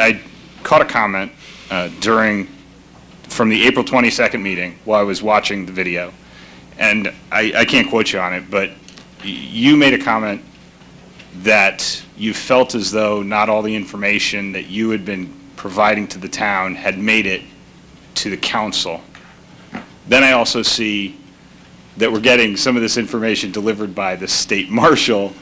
I caught a comment from the April 22nd meeting while I was watching the video, and I can't quote you on it, but you made a comment that you felt as though not all the information that you had been providing to the town had made it to the council. Then I also see that we're getting some of this information delivered by the state marshal,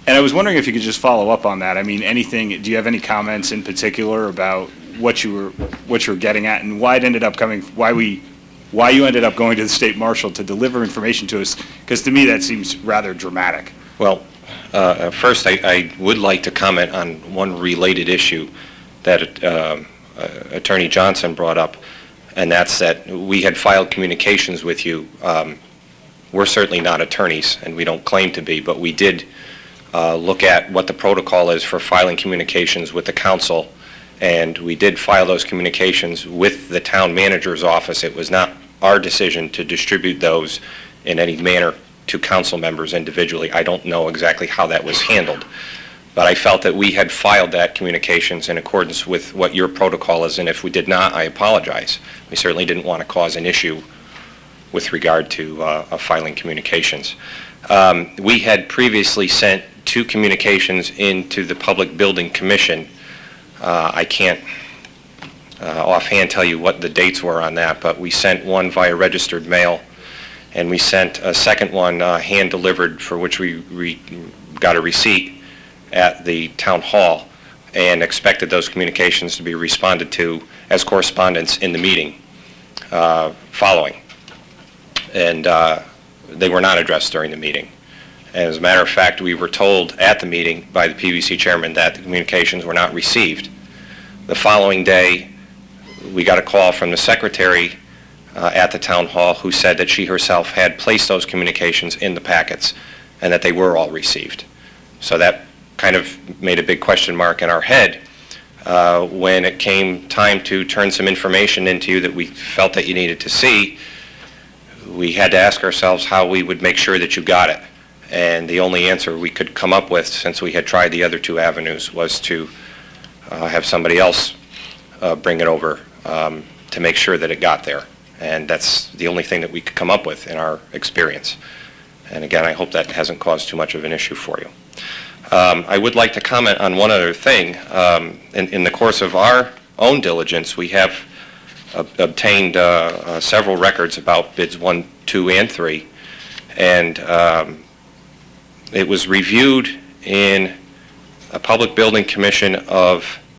and I was wondering if you could just follow up on that. I mean, do you have any comments in particular about what you were getting at, and why it ended up why you ended up going to the state marshal to deliver information to us? Because to me that seems rather dramatic. Well, first I would like to comment on one related issue that Attorney Johnson brought up, and that's that we had filed communications with you. We're certainly not attorneys, and we don't claim to be, but we did look at what the protocol is for filing communications with the council, and we did file those communications with the town manager's office. It was not our decision to distribute those in any manner to council members individually. I don't know exactly how that was handled, but I felt that we had filed that communications in accordance with what your protocol is, and if we did not, I apologize. We certainly didn't want to cause an issue with regard to filing communications. We had previously sent 2 communications into the Public Building Commission. I can't offhand tell you what the dates were on that, but we sent one via registered mail, and we sent a second one hand-delivered, for which we got a receipt at the town hall, and expected those communications to be responded to as correspondence in the meeting following. And they were not addressed during the meeting. As a matter of fact, we were told at the meeting by the PBC chairman that the communications were not received. The following day, we got a call from the secretary at the town hall who said that she herself had placed those communications in the packets and that they were all received. So that kind of made a big question mark in our head when it came time to turn some information into you that we felt that you needed to see. We had to ask ourselves how we would make sure that you got it. And the only answer we could come up with, since we had tried the other 2 avenues, was to have somebody else bring it over to make sure that it got there. And that's the only thing that we could come up with in our experience. And again, I hope that hasn't caused too much of an issue for you. I would like to comment on one other thing. In the course of our own diligence, we have obtained several records about bids 1, 2, and 3, and it was reviewed in a Public Building Commission of